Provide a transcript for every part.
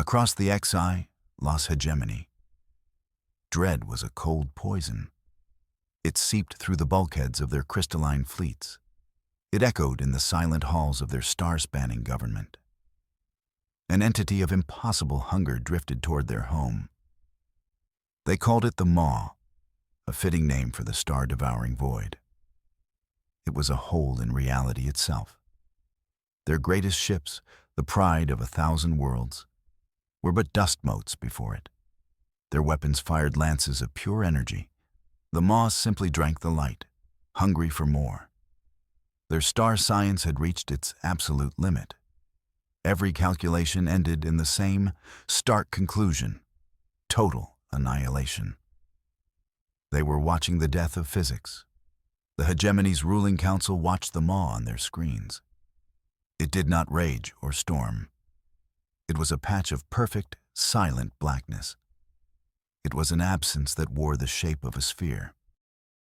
Across the XI, Los Hegemony. Dread was a cold poison. It seeped through the bulkheads of their crystalline fleets. It echoed in the silent halls of their star-spanning government. An entity of impossible hunger drifted toward their home. They called it the Maw, a fitting name for the star-devouring void. It was a hole in reality itself. Their greatest ships, the pride of 1,000 worlds, were but dust motes before it. Their weapons fired lances of pure energy. The Maw simply drank the light, hungry for more. Their star science had reached its absolute limit. Every calculation ended in the same stark conclusion: total annihilation. They were watching the death of physics. The Hegemony's ruling council watched the Maw on their screens. It did not rage or storm. It was a patch of perfect, silent blackness. It was an absence that wore the shape of a sphere.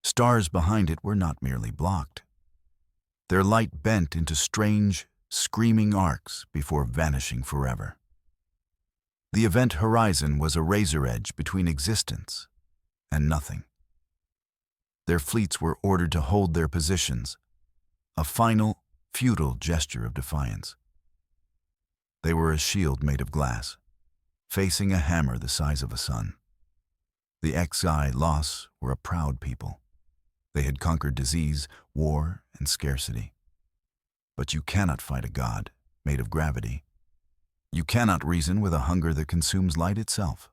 Stars behind it were not merely blocked. Their light bent into strange, screaming arcs before vanishing forever. The event horizon was a razor edge between existence and nothing. Their fleets were ordered to hold their positions, a final, futile gesture of defiance. They were a shield made of glass, facing a hammer the size of a sun. The XI Los were a proud people. They had conquered disease, war, and scarcity. But you cannot fight a god made of gravity. You cannot reason with a hunger that consumes light itself.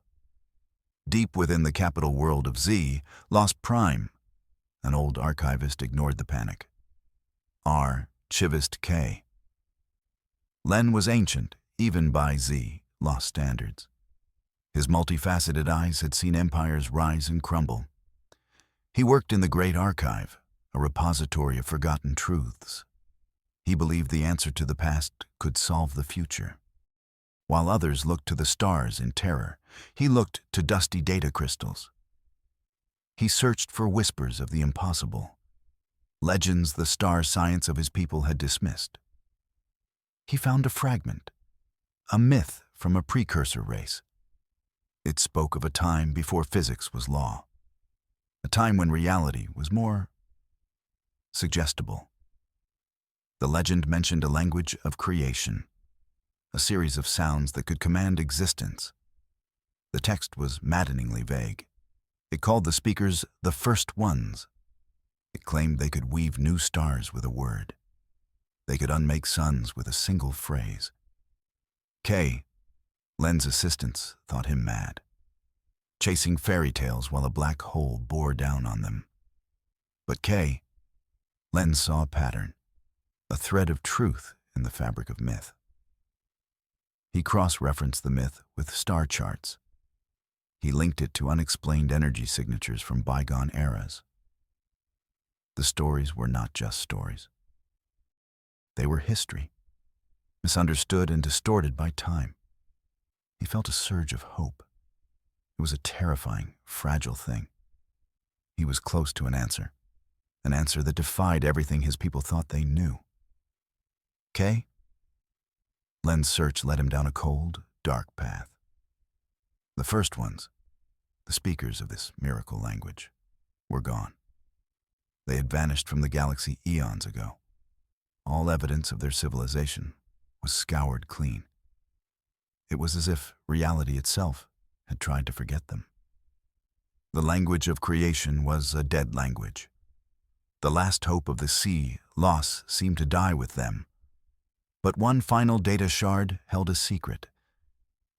Deep within the capital world of Z, Los Prime, an old archivist, ignored the panic. R. Chivist K. Len was ancient, even by Z, Los standards. His multifaceted eyes had seen empires rise and crumble. He worked in the Great Archive, a repository of forgotten truths. He believed the answer to the past could solve the future. While others looked to the stars in terror, he looked to dusty data crystals. He searched for whispers of the impossible, legends the star science of his people had dismissed. He found a fragment, a myth from a precursor race. It spoke of a time before physics was law, a time when reality was more suggestible. The legend mentioned a language of creation, a series of sounds that could command existence. The text was maddeningly vague. It called the speakers the First Ones. It claimed they could weave new stars with a word. They could unmake suns with a single phrase. K, Len's assistants, thought him mad, chasing fairy tales while a black hole bore down on them. But K, Len saw a pattern, a thread of truth in the fabric of myth. He cross-referenced the myth with star charts. He linked it to unexplained energy signatures from bygone eras. The stories were not just stories. They were history, misunderstood and distorted by time. He felt a surge of hope. It was a terrifying, fragile thing. He was close to an answer that defied everything his people thought they knew. K? Len's search led him down a cold, dark path. The First Ones, the speakers of this miracle language, were gone. They had vanished from the galaxy eons ago. All evidence of their civilization was scoured clean. It was as if reality itself had tried to forget them. The language of creation was a dead language. The last hope of the sea, Los, seemed to die with them. But one final data shard held a secret.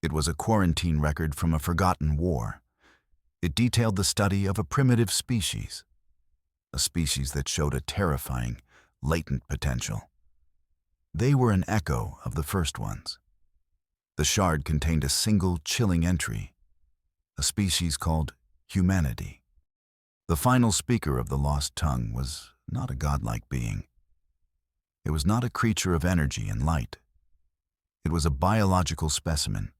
It was a quarantine record from a forgotten war. It detailed the study of a primitive species, a species that showed a terrifying, latent potential. They were an echo of the First Ones. The shard contained a single chilling entry, a species called humanity. The final speaker of the lost tongue was not a godlike being. It was not a creature of energy and light. It was a biological specimen,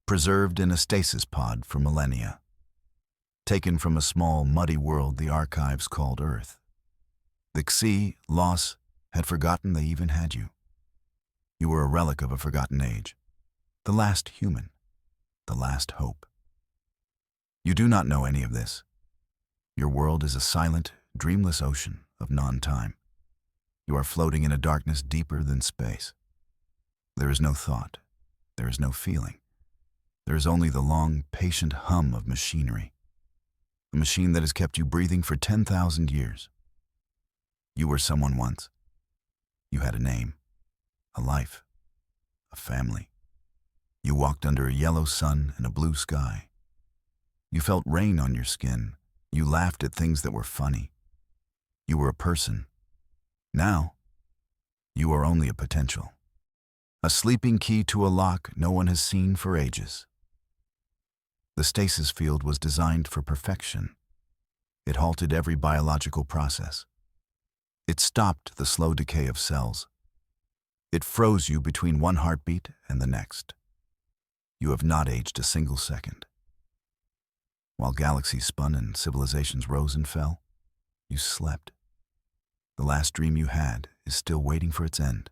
preserved in a stasis pod for millennia, taken from a small, muddy world the archives called Earth. The Xi, Los, had forgotten they even had you. You were a relic of a forgotten age, the last human, the last hope. You do not know any of this. Your world is a silent, dreamless ocean of non-time. You are floating in a darkness deeper than space. There is no thought. There is no feeling. There is only the long, patient hum of machinery. A machine that has kept you breathing for 10,000 years. You were someone once. You had a name, a life, a family. You walked under a yellow sun and a blue sky. You felt rain on your skin. You laughed at things that were funny. You were a person. Now, you are only a potential. A sleeping key to a lock no one has seen for ages. The stasis field was designed for perfection. It halted every biological process. It stopped the slow decay of cells. It froze you between one heartbeat and the next. You have not aged a single second. While galaxies spun and civilizations rose and fell, you slept. The last dream you had is still waiting for its end.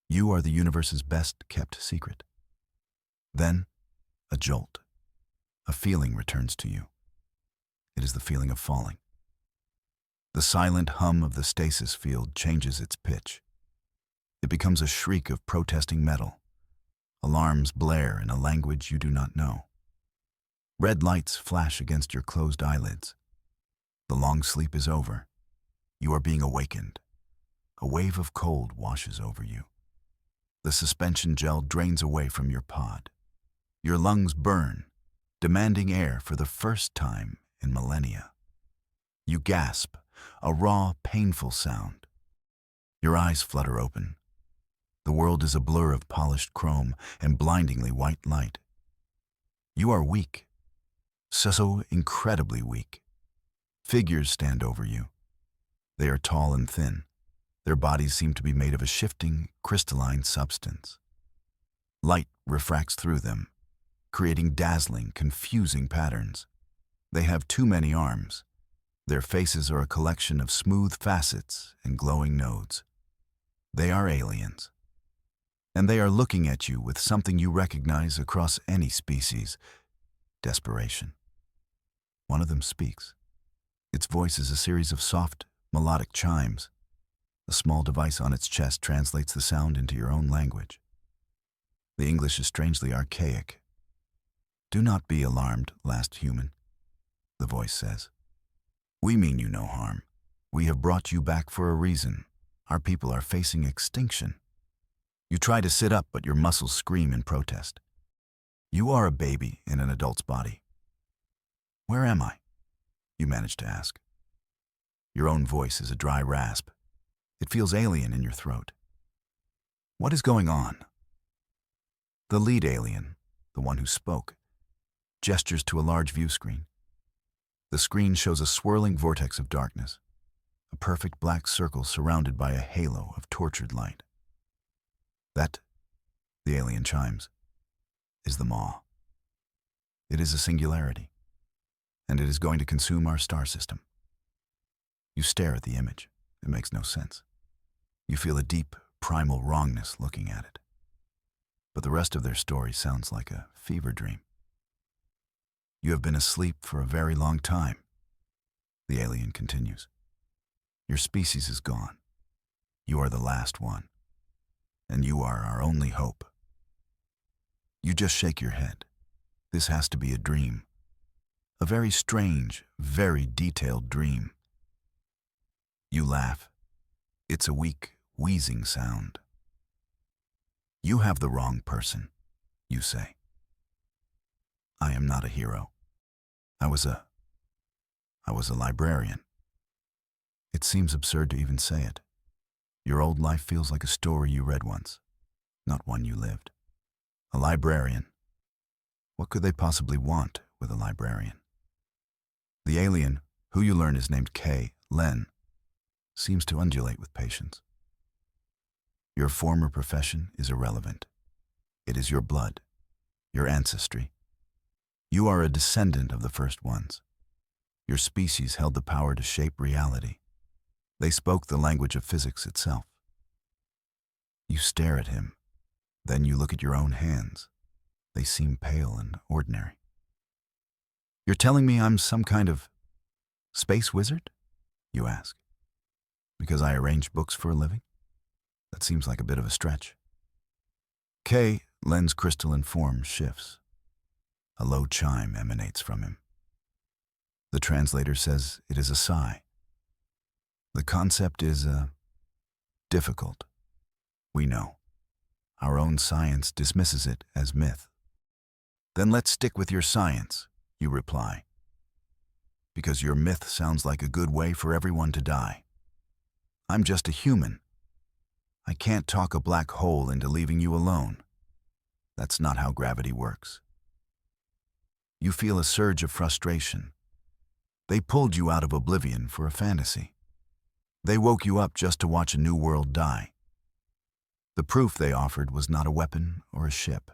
You are the universe's best-kept secret. Then, a jolt. A feeling returns to you. It is the feeling of falling. The silent hum of the stasis field changes its pitch. It becomes a shriek of protesting metal. Alarms blare in a language you do not know. Red lights flash against your closed eyelids. The long sleep is over. You are being awakened. A wave of cold washes over you. The suspension gel drains away from your pod. Your lungs burn, demanding air for the first time in millennia. You gasp, a raw, painful sound. Your eyes flutter open. The world is a blur of polished chrome and blindingly white light. You are weak, so incredibly weak. Figures stand over you. They are tall and thin. Their bodies seem to be made of a shifting, crystalline substance. Light refracts through them, creating dazzling, confusing patterns. They have too many arms. Their faces are a collection of smooth facets and glowing nodes. They are aliens. And they are looking at you with something you recognize across any species: desperation. One of them speaks. Its voice is a series of soft, melodic chimes. A small device on its chest translates the sound into your own language. The English is strangely archaic. "Do not be alarmed, last human," the voice says. "We mean you no harm. We have brought you back for a reason. Our people are facing extinction." You try to sit up, but your muscles scream in protest. You are a baby in an adult's body. "Where am I?" you manage to ask. Your own voice is a dry rasp. It feels alien in your throat. What is going on? The lead alien, the one who spoke, gestures to a large view screen. The screen shows a swirling vortex of darkness, a perfect black circle surrounded by a halo of tortured light. That, the alien chimes, is the Maw. It is a singularity, and it is going to consume our star system. You stare at the image. It makes no sense. You feel a deep, primal wrongness looking at it. But the rest of their story sounds like a fever dream. You have been asleep for a very long time, the alien continues. Your species is gone. You are the last one. And you are our only hope. You just shake your head. This has to be a dream. A very strange, very detailed dream. You laugh. It's a weak, wheezing sound. "You have the wrong person," you say. "I am not a hero. I was a librarian." It seems absurd to even say it. Your old life feels like a story you read once, not one you lived. A librarian. What could they possibly want with a librarian? The alien, who you learn is named K, Len, seems to undulate with patience. Your former profession is irrelevant. It is your blood, your ancestry. You are a descendant of the first ones. Your species held the power to shape reality. They spoke the language of physics itself. You stare at him. Then you look at your own hands. They seem pale and ordinary. You're telling me I'm some kind of space wizard? You ask. Because I arrange books for a living? That seems like a bit of a stretch. K, Len's crystalline form shifts. A low chime emanates from him. The translator says it is a sigh. The concept is difficult. We know. Our own science dismisses it as myth. Then let's stick with your science, you reply. Because your myth sounds like a good way for everyone to die. I'm just a human. I can't talk a black hole into leaving you alone. That's not how gravity works. You feel a surge of frustration. They pulled you out of oblivion for a fantasy. They woke you up just to watch a new world die. The proof they offered was not a weapon or a ship.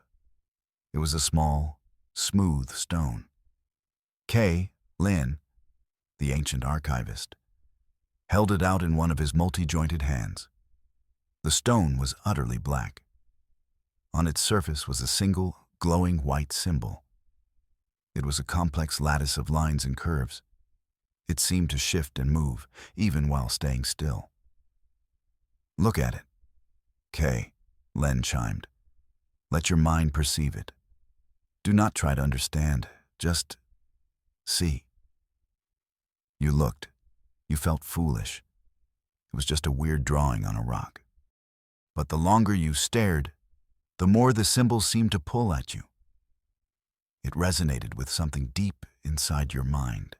It was a small, smooth stone. K, Lin, the ancient archivist, held it out in one of his multi-jointed hands. The stone was utterly black. On its surface was a single, glowing white symbol. It was a complex lattice of lines and curves. It seemed to shift and move, even while staying still. Look at it. K, Len chimed. Let your mind perceive it. Do not try to understand, just see. You looked. You felt foolish. It was just a weird drawing on a rock. But the longer you stared, the more the symbol seemed to pull at you. It resonated with something deep inside your mind.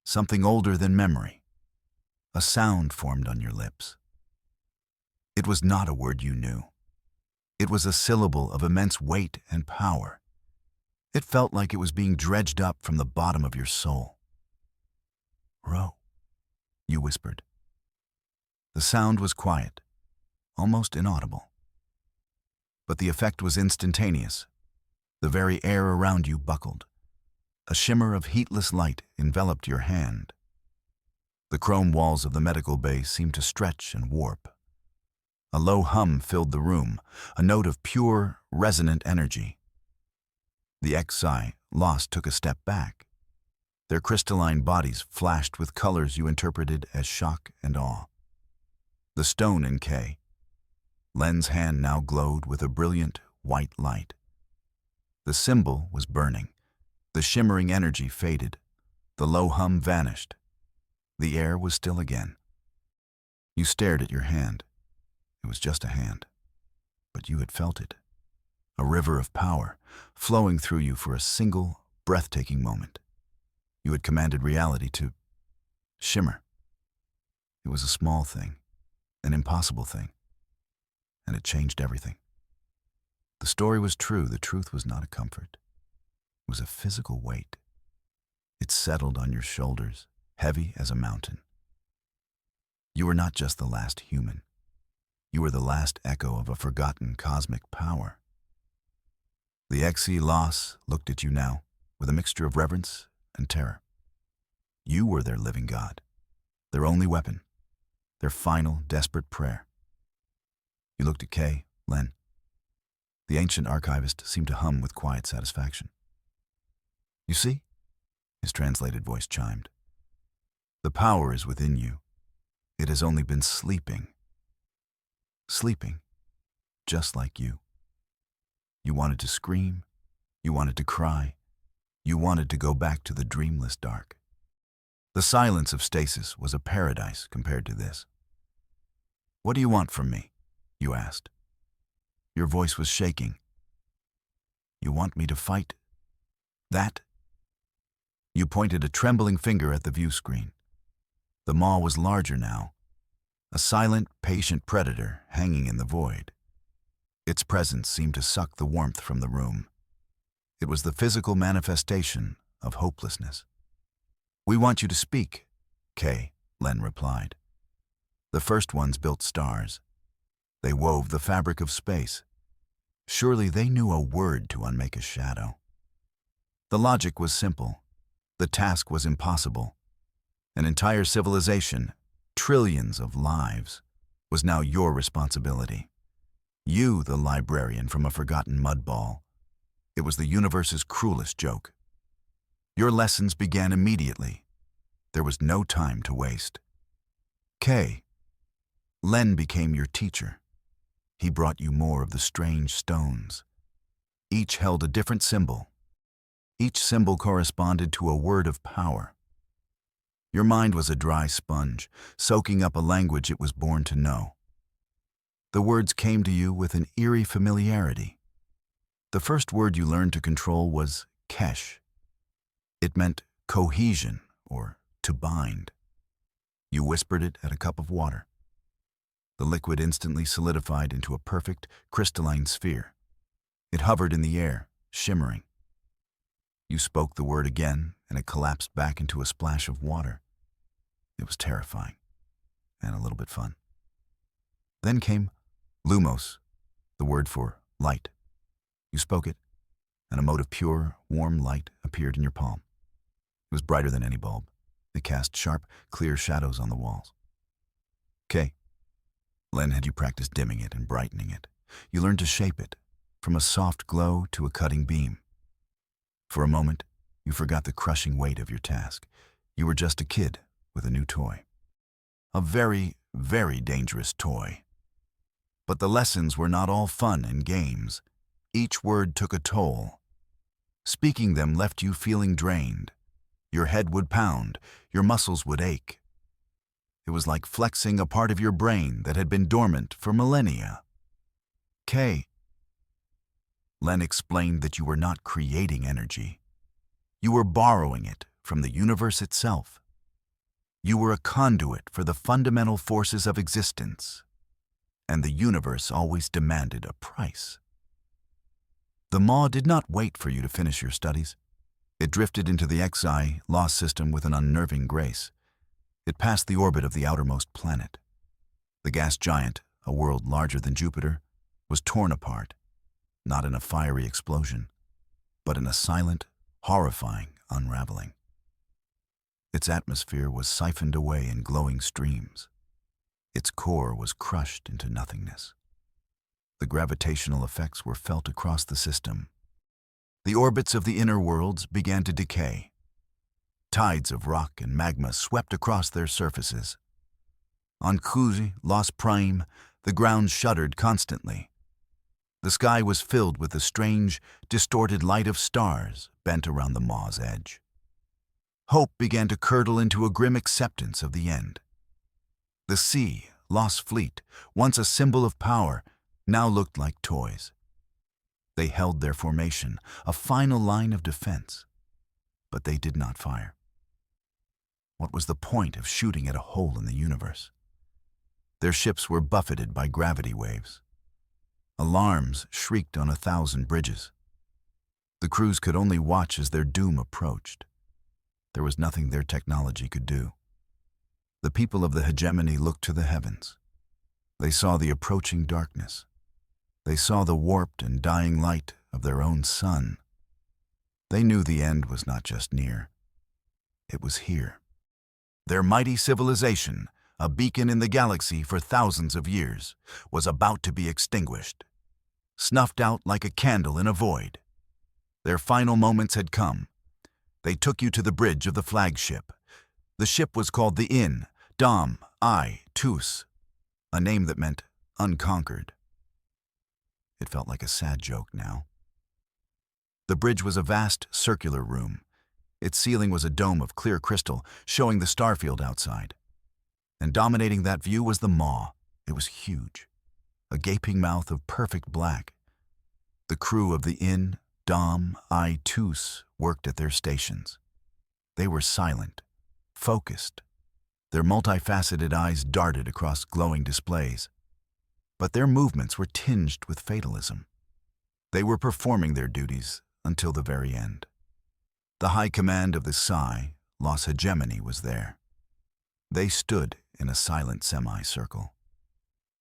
Something older than memory. A sound formed on your lips. It was not a word you knew. It was a syllable of immense weight and power. It felt like it was being dredged up from the bottom of your soul. Ro, you whispered. The sound was quiet, almost inaudible. But the effect was instantaneous. The very air around you buckled. A shimmer of heatless light enveloped your hand. The chrome walls of the medical bay seemed to stretch and warp. A low hum filled the room, a note of pure, resonant energy. The Xi lost took a step back. Their crystalline bodies flashed with colors you interpreted as shock and awe. The stone in K. Len's hand now glowed with a brilliant white light. The symbol was burning. The shimmering energy faded. The low hum vanished. The air was still again. You stared at your hand. It was just a hand. But you had felt it. A river of power, flowing through you for a single, breathtaking moment. You had commanded reality to shimmer. It was a small thing, an impossible thing, and it changed everything. The story was true. The truth was not a comfort. It was a physical weight. It settled on your shoulders, heavy as a mountain. You were not just the last human. You were the last echo of a forgotten cosmic power. The Xi Los looked at you now with a mixture of reverence and terror. You were their living god, their only weapon, their final desperate prayer. You looked at K, Len. The ancient archivist seemed to hum with quiet satisfaction. You see? His translated voice chimed. The power is within you. It has only been sleeping. Sleeping, just like you. You wanted to scream. You wanted to cry. You wanted to go back to the dreamless dark. The silence of stasis was a paradise compared to this. What do you want from me? You asked. Your voice was shaking. You want me to fight? That? You pointed a trembling finger at the view screen. The maw was larger now, a silent, patient predator hanging in the void. Its presence seemed to suck the warmth from the room. It was the physical manifestation of hopelessness. We want you to speak, Kay, Len replied. The first ones built stars. They wove the fabric of space. Surely they knew a word to unmake a shadow. The logic was simple. The task was impossible. An entire civilization, trillions of lives, was now your responsibility. You, the librarian from a forgotten mud ball. It was the universe's cruelest joke. Your lessons began immediately. There was no time to waste. K. Len became your teacher. He brought you more of the strange stones. Each held a different symbol. Each symbol corresponded to a word of power. Your mind was a dry sponge, soaking up a language it was born to know. The words came to you with an eerie familiarity. The first word you learned to control was kesh. It meant cohesion, or to bind. You whispered it at a cup of water. The liquid instantly solidified into a perfect, crystalline sphere. It hovered in the air, shimmering. You spoke the word again, and it collapsed back into a splash of water. It was terrifying, and a little bit fun. Then came lumos, the word for light. You spoke it, and a mote of pure, warm light appeared in your palm. It was brighter than any bulb. It cast sharp, clear shadows on the walls. K. Len had you practice dimming it and brightening it. You learned to shape it, from a soft glow to a cutting beam. For a moment, you forgot the crushing weight of your task. You were just a kid with a new toy. A very, very dangerous toy. But the lessons were not all fun and games. Each word took a toll. Speaking them left you feeling drained. Your head would pound, your muscles would ache. It was like flexing a part of your brain that had been dormant for millennia. K. Len explained that you were not creating energy. You were borrowing it from the universe itself. You were a conduit for the fundamental forces of existence, and the universe always demanded a price. The Maw did not wait for you to finish your studies. It drifted into the HFY lost system with an unnerving grace. It passed the orbit of the outermost planet. The gas giant, a world larger than Jupiter, was torn apart, not in a fiery explosion, but in a silent, horrifying unraveling. Its atmosphere was siphoned away in glowing streams. Its core was crushed into nothingness. The gravitational effects were felt across the system. The orbits of the inner worlds began to decay. Tides of rock and magma swept across their surfaces. On Kuzi, Los Prime, the ground shuddered constantly. The sky was filled with the strange, distorted light of stars bent around the Maw's edge. Hope began to curdle into a grim acceptance of the end. The sea, Lost Fleet, once a symbol of power, now looked like toys. They held their formation, a final line of defense, but they did not fire. What was the point of shooting at a hole in the universe? Their ships were buffeted by gravity waves. Alarms shrieked on 1,000 bridges. The crews could only watch as their doom approached. There was nothing their technology could do. The people of the hegemony looked to the heavens. They saw the approaching darkness. They saw the warped and dying light of their own sun. They knew the end was not just near. It was here. Their mighty civilization, a beacon in the galaxy for thousands of years, was about to be extinguished, snuffed out like a candle in a void. Their final moments had come. They took you to the bridge of the flagship. The ship was called the Inn, Dom, I, Tus, a name that meant unconquered. It felt like a sad joke now. The bridge was a vast, circular room. Its ceiling was a dome of clear crystal, showing the starfield outside. And dominating that view was the Maw. It was huge, a gaping mouth of perfect black. The crew of the Inn, Dom, I, Tus worked at their stations. They were silent, focused. Their multifaceted eyes darted across glowing displays. But their movements were tinged with fatalism. They were performing their duties until the very end. The high command of the Psi, Los Hegemony, was there. They stood in a silent semicircle.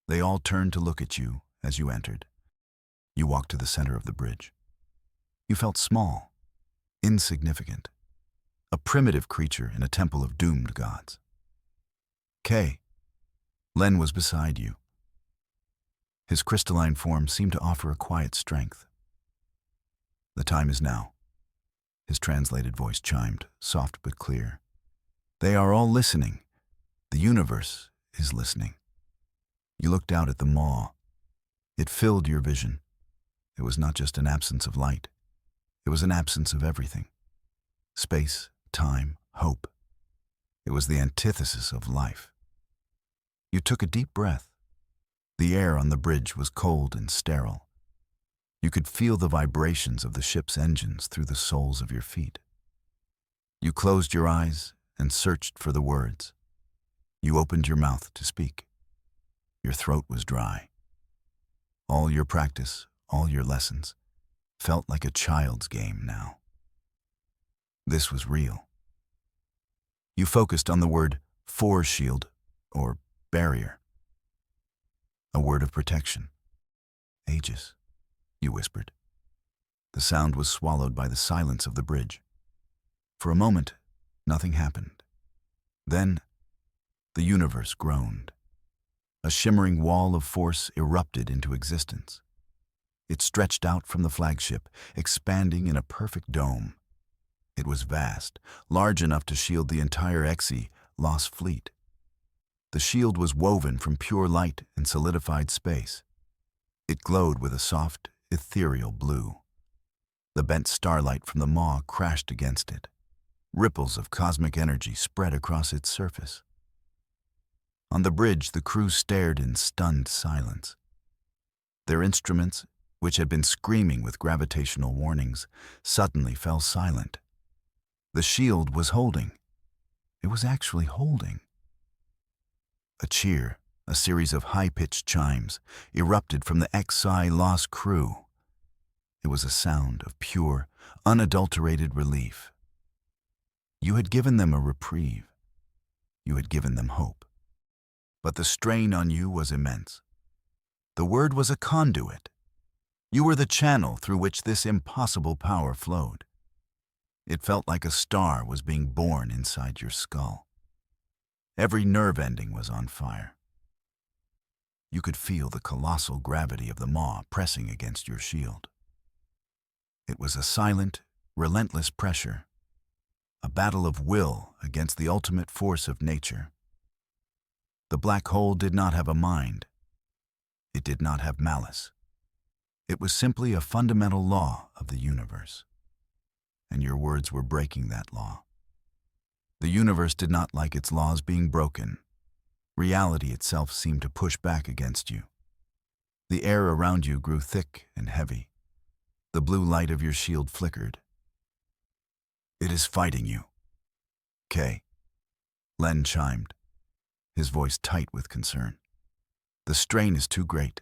They all turned to look at you as you entered. You walked to the center of the bridge. You felt small, insignificant, a primitive creature in a temple of doomed gods. K. Len was beside you. His crystalline form seemed to offer a quiet strength. The time is now. His translated voice chimed, soft but clear. They are all listening. The universe is listening. You looked out at the maw. It filled your vision. It was not just an absence of light. It was an absence of everything. Space, time, hope. It was the antithesis of life. You took a deep breath. The air on the bridge was cold and sterile. You could feel the vibrations of the ship's engines through the soles of your feet. You closed your eyes and searched for the words. You opened your mouth to speak. Your throat was dry. All your practice, all your lessons, felt like a child's game now. This was real. You focused on the word force shield or barrier. A word of protection. Aegis, you whispered. The sound was swallowed by the silence of the bridge. For a moment, nothing happened. Then, the universe groaned. A shimmering wall of force erupted into existence. It stretched out from the flagship, expanding in a perfect dome. It was vast, large enough to shield the entire HFY fleet. The shield was woven from pure light and solidified space. It glowed with a soft, ethereal blue. The bent starlight from the maw crashed against it. Ripples of cosmic energy spread across its surface. On the bridge, the crew stared in stunned silence. Their instruments, which had been screaming with gravitational warnings, suddenly fell silent. The shield was holding. It was actually holding. A cheer, a series of high-pitched chimes, erupted from the HFY crew. It was a sound of pure, unadulterated relief. You had given them a reprieve. You had given them hope. But the strain on you was immense. The word was a conduit. You were the channel through which this impossible power flowed. It felt like a star was being born inside your skull. Every nerve ending was on fire. You could feel the colossal gravity of the maw pressing against your shield. It was a silent, relentless pressure, a battle of will against the ultimate force of nature. The black hole did not have a mind. It did not have malice. It was simply a fundamental law of the universe. And your words were breaking that law. The universe did not like its laws being broken. Reality itself seemed to push back against you. The air around you grew thick and heavy. The blue light of your shield flickered. It is fighting you. Kay. Len chimed, his voice tight with concern. The strain is too great.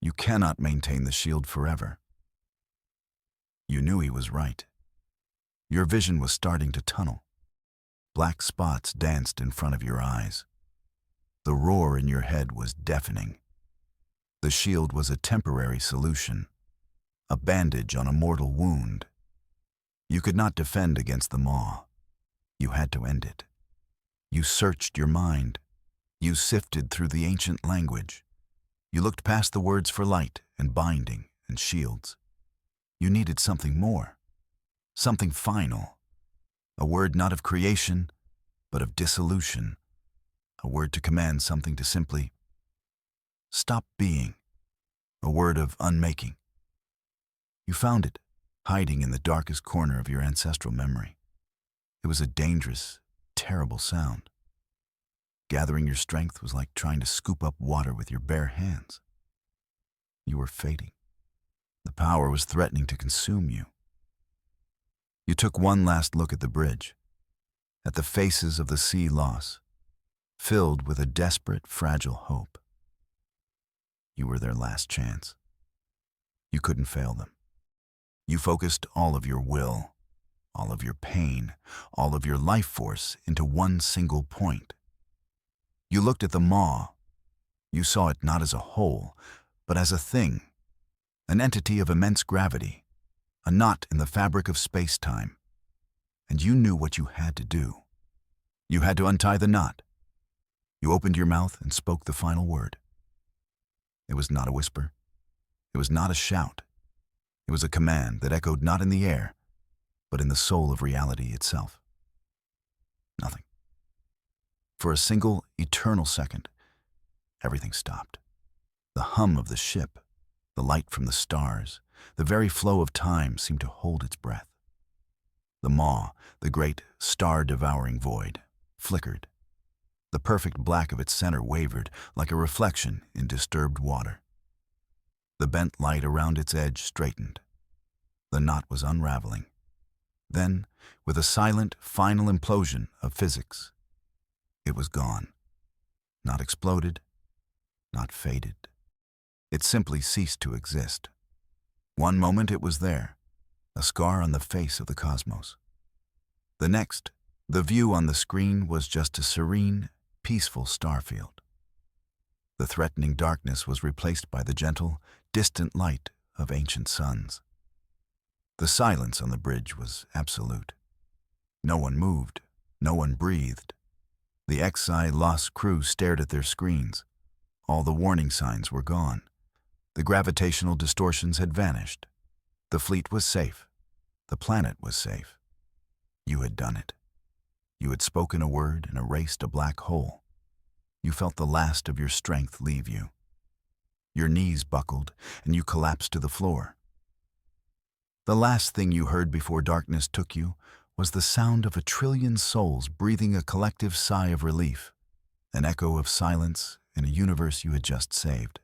You cannot maintain the shield forever. You knew he was right. Your vision was starting to tunnel. Black spots danced in front of your eyes. The roar in your head was deafening. The shield was a temporary solution, a bandage on a mortal wound. You could not defend against the maw. You had to end it. You searched your mind. You sifted through the ancient language. You looked past the words for light and binding and shields. You needed something more, something final, a word not of creation, but of dissolution, a word to command something to simply stop being, a word of unmaking. You found it, hiding in the darkest corner of your ancestral memory. It was a dangerous, terrible sound. Gathering your strength was like trying to scoop up water with your bare hands. You were fading. The power was threatening to consume you. You took one last look at the bridge, at the faces of the sea loss, filled with a desperate, fragile hope. You were their last chance. You couldn't fail them. You focused all of your will, all of your pain, all of your life force into one single point. You looked at the maw. You saw it not as a whole, but as a thing, an entity of immense gravity, a knot in the fabric of space-time. And you knew what you had to do. You had to untie the knot. You opened your mouth and spoke the final word. It was not a whisper. It was not a shout. It was a command that echoed not in the air, but in the soul of reality itself. Nothing. For a single, eternal second, everything stopped. The hum of the ship, the light from the stars, the very flow of time seemed to hold its breath. The maw, the great, star-devouring void, flickered. The perfect black of its center wavered like a reflection in disturbed water. The bent light around its edge straightened. The knot was unraveling. Then, with a silent, final implosion of physics, it was gone. Not exploded, not faded. It simply ceased to exist. One moment it was there, a scar on the face of the cosmos. The next, the view on the screen was just a serene, peaceful starfield. The threatening darkness was replaced by the gentle, distant light of ancient suns. The silence on the bridge was absolute. No one moved, no one breathed. The HFY lost crew stared at their screens. All the warning signs were gone. The gravitational distortions had vanished. The fleet was safe. The planet was safe. You had done it. You had spoken a word and erased a black hole. You felt the last of your strength leave you. Your knees buckled and you collapsed to the floor. The last thing you heard before darkness took you was the sound of 1,000,000,000,000 souls breathing a collective sigh of relief, an echo of silence in a universe you had just saved.